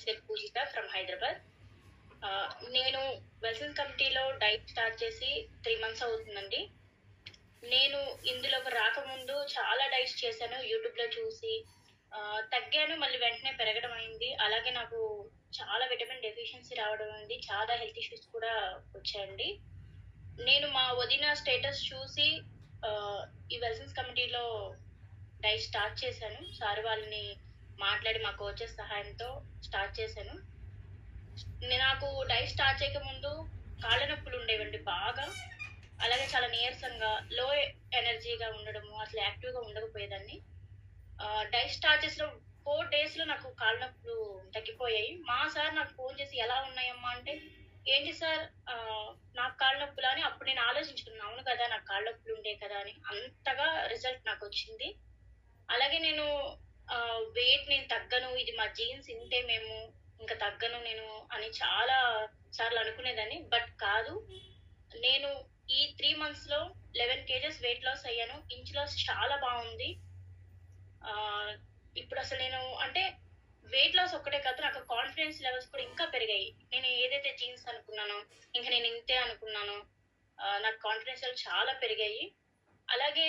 Mister Pujitha from Hyderabad. నేను వెల్సన్ కమిటీలో diet start చేసి 3 మంత్స్ అవుతుందండి. నేను ఇందులోకి రాకముందు చాలా డైట్స్ చేశాను యూట్యూబ్‌లో చూసి. తగ్గాను, మళ్ళీ వెంటనే పెరగడం అయింది. అలాగే నాకు చాలా విటమిన్ డెఫిషియన్సీ రావడం అయింది. చాలా హెల్త్ ఇష్యూస్ కూడా వచ్చాయండి. నేను మా వదిన స్టేటస్ చూసి ఈ వెల్సన్స్ కమిటీలో డైట్ స్టార్ట్ చేశాను. సార్ వాళ్ళని మాట్లాడి మా కోచెస్ సహాయంతో స్టార్ట్ చేశాను. నాకు డైట్ స్టార్ట్ చేయకముందు కాళ్ళ నొప్పులు ఉండేవండి బాగా. అలాగే చాలా నీరసంగా, లో ఎనర్జీగా ఉండడము, అసలు యాక్టివ్‌గా ఉండకపోయేదాన్ని. డైట్ స్టార్ట్ చేసిన 4 డేస్‌లో నాకు కాళ్ళ నొప్పులు తగ్గిపోయాయి. మా సార్ నాకు ఫోను చేసి "ఎలా ఉన్నాయమ్మా" అంటే, "ఏంటి సార్ నాకు కాళ్ళ నొప్పులా" అని అప్పుడు నేను ఆలోచించుకున్నాను. అవును కదా! నాకు కాళ్ళ నొప్పులు ఉండేయి కదా! అని. అంతగా రిజల్ట్ నాకొచ్చింది. అలాగే నేను వెయిట్ నేను తగ్గను, ఇది మా జీన్స్ ఇంతే మేము, ఇంక తగ్గను నేను అని చాలా సార్లు అనుకునేదాన్ని. బట్ కాదు. నేను ఈ 3 మంత్స్‌లో 11 కేజెస్ వెయిట్ లాస్ అయ్యాను. ఇంచ్ లాస్ చాలా బావుంది. ఆహ్, ఇప్పుడసలు నేను అంటే వెయిట్ లాస్ ఒక్కటే కాదు, నాకు కాన్ఫిడెన్స్ లెవెల్స్ కూడా ఇంకా పెరిగాయి. నేను ఏదైతే జీన్స్ అనుకున్నానో, ఇంక నేను ఇంతే అనుకున్నానో, నాకు కాన్ఫిడెన్స్ లెవెల్స్ చాలా పెరిగాయి. అలాగే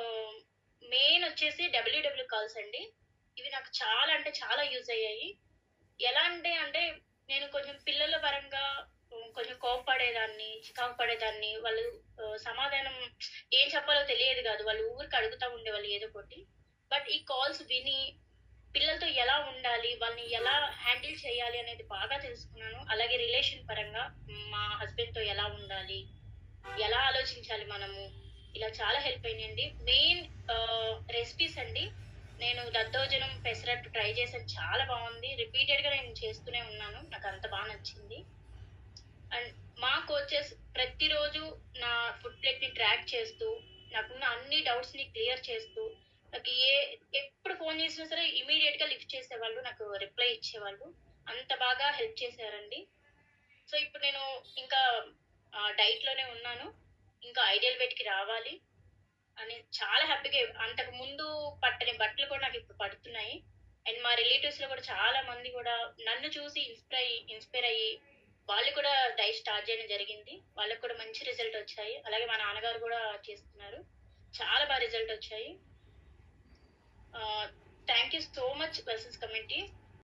ఆహ్, మెయిన్ వచ్చేసి డబ్ల్యూడబ్ల్యూ కాల్స్ అండి. ఇవి నాకు చాలా అంటే చాలా యూజ్ అయ్యాయి. ఎలా అంటే నేను కొంచెం పిల్లల పరంగా కొంచెం కోప్పడేదాన్ని, చికాకు పడేదాన్ని. వాళ్ళు సమాధానం ఏం చెప్పాలో తెలియేది గాదు. వాళ్ళు ఊరికే అడుగుతా ఉండేవాళ్ళు ఏదో ఒకటి. బట్ ఈ కాల్స్ విని పిల్లలతో ఎలా ఉండాలి, వాళ్ళని ఎలా హ్యాండిల్ చేయాలి అనేది బాగా తెలుసుకున్నాను. అలాగే రిలేషన్ పరంగా మా హస్బెండ్‌తో ఎలా ఉండాలి, ఎలా ఆలోచించాలి మనము, ఇలా చాలా హెల్ప్ అయినాయండి. మెయిన్ రెసిపీస్ అండి. నేను దద్దోజనం, పెసరట్టు ట్రై చేశాను. చాలా బావుంది. రిపీటెడ్‌గా నేను చేస్తూనే ఉన్నాను. నాకంత నచ్చింది. అండ్ మా కోచెస్ ప్రతిరోజు నా ఫుడ్ ప్లేట్‌ని ట్రాక్ చేస్తూ, నాకున్న అన్ని డౌట్స్‌ని క్లియర్ చేస్తూ, నాకు ఎప్పుడు ఫోను చేసినా సరే ఇమ్మీడియేట్‌గా లిఫ్ట్ చేసేవాళ్ళు. నాకు రిప్లై ఇచ్చేవాళ్ళు. అంత బాగా హెల్ప్ చేశారండి. సో, ఇప్పుడు నేను ఇంకా డైట్‌లోనే ఉన్నాను. ఇంకా ఐడియల్ వెయిట్‌కి రావాలి అని చాలా హ్యాపీగా, అంతకు ముందు పట్టని బట్టలు కూడా నాకిప్పుడు పడుతున్నాయి. అండ్ మా రిలేటివ్స్‌లో కూడా చాలా మంది కూడా నన్ను చూసి ఇన్‌స్పైర్ అయ్యి వాళ్ళు కూడా డైట్ స్టార్ట్ చేయడం జరిగింది. వాళ్ళకి కూడా మంచి రిజల్ట్ వచ్చాయి. అలాగే మా నాన్నగారు కూడా చేస్తున్నారు. చాలా రిజల్ట్ వచ్చాయి. థాంక్ యూ సో మచ్ వెల్సన్స్ కమ్యూనిటీ.